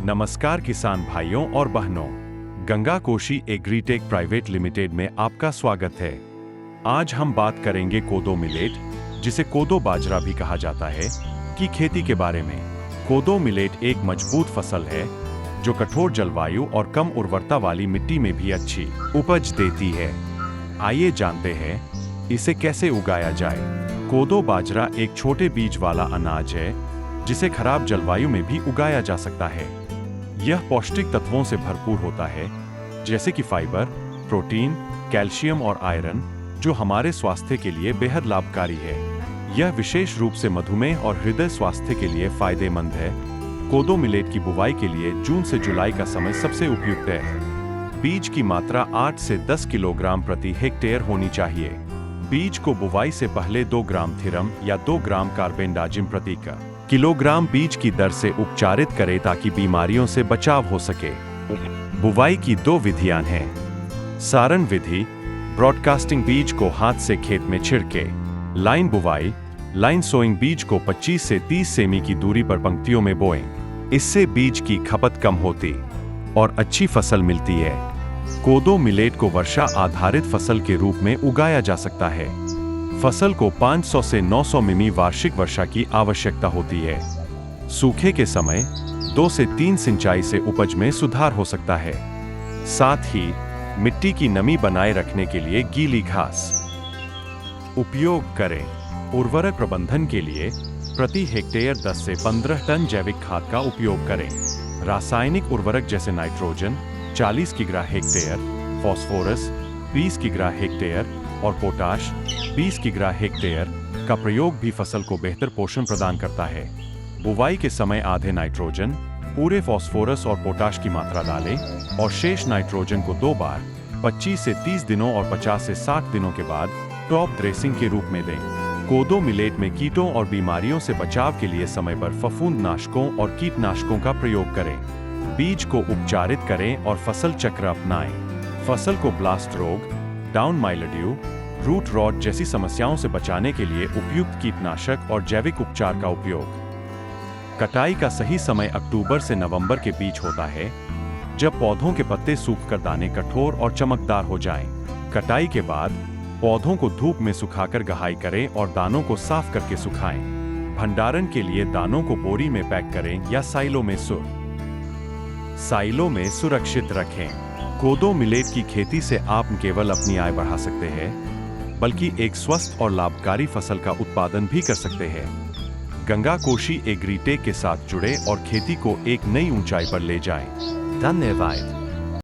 नमस्कार किसान भाइयों और बहनों, Ganga Koshi agritech private limited में आपका स्वागत है। आज हम बात करेंगे कोदो मिलेट, जिसे कोदो बाजरा भी कहा जाता है, की खेती के बारे में। कोदो मिलेट एक मजबूत फसल है जो कठोर जलवायु और कम उर्वरता वाली मिट्टी में भी अच्छी उपज देती है। आइए जानते हैं इसे कैसे उगाया जाए। कोदो बाजरा एक छोटे बीज वाला अनाज है जिसे खराब जलवायु में भी उगाया जा सकता है। यह पौष्टिक तत्वों से भरपूर होता है, जैसे कि फाइबर, प्रोटीन, कैल्शियम और आयरन, जो हमारे स्वास्थ्य के लिए बेहद लाभकारी है। यह विशेष रूप से मधुमेह और हृदय स्वास्थ्य के लिए फायदेमंद है। कोदो मिलेट की बुवाई के लिए जून से जुलाई का समय सबसे उपयुक्त है। बीज की मात्रा 8 से 10 किलोग्राम प्रति हेक्टेयर होनी चाहिए। बीज को बुवाई से पहले 2 ग्राम थिरम या 2 ग्राम कार्बेंडाजिम प्रति किलोग्राम बीज की दर से उपचारित करें ताकि बीमारियों से बचाव हो सके। बुवाई की 2 विधियां हैं। सारण विधि, ब्रॉडकास्टिंग बीज को हाथ से खेत में छिड़के। लाइन बुवाई, लाइन सोइंग बीज को 25 से 30 सेमी की दूरी पर पंक्तियों में बोएं। इससे बीज की खपत कम होती और अच्छी फसल मिलती है। कोदो मिलेट को वर्षा आधारित फसल के रूप में उगाया जा सकता है। फसल को 500 से 900 मिमी वार्षिक वर्षा की आवश्यकता होती है। सूखे के समय 2 से 3 सिंचाई से उपज में सुधार हो सकता है। साथ ही मिट्टी की नमी बनाए रखने के लिए गीली घास उपयोग करें। उर्वरक प्रबंधन के लिए प्रति हेक्टेयर 10 से 15 टन जैविक खाद का उपयोग करें। रासायनिक उर्वरक जैसे नाइट्रोजन 40 किग्रा हेक्टेयर, फास्फोरस 20 किग्रा हेक्टेयर और पोटाश 20 किग्रा हेक्टेयर का प्रयोग भी फसल को बेहतर पोषण प्रदान करता है। बुवाई के समय आधे नाइट्रोजन, पूरे फास्फोरस और पोटाश की मात्रा डालें और शेष नाइट्रोजन को 2 बार 25 से 30 दिनों और 50 से 60 दिनों के बाद टॉप ड्रेसिंग के रूप में दें। कोदो मिलेट में कीटों और बीमारियों से बचाव के लिए समय पर फफूंदनाशकों और कीटनाशकों का प्रयोग करें। बीज को उपचारित करें और फसल चक्र अपनाएं। फसल को ब्लास्ट रोग, डाउन माइलड्यू, रूट रॉट जैसी समस्याओं से बचाने के लिए उपयुक्त कीटनाशक और जैविक उपचार का उपयोग। कटाई का सही समय अक्टूबर से नवंबर के बीच होता है, जब पौधों के पत्ते सूखकर दाने कठोर और चमकदार हो जाएं। कटाई के बाद पौधों को धूप में सुखाकर गहाई करें और दानों को साफ करके सुखाएं। भंडारण के लिए दानों को बोरी में पैक करें या साइलों में सुरक्षित रखें। कोदो मिलेट की खेती से आप न केवल अपनी आय बढ़ा सकते हैं, बल्कि एक स्वस्थ और लाभकारी फसल का उत्पादन भी कर सकते हैं। गंगा कोशी एग्रीटेक के साथ जुड़े और खेती को एक नई ऊंचाई पर ले जाएं। धन्यवाद।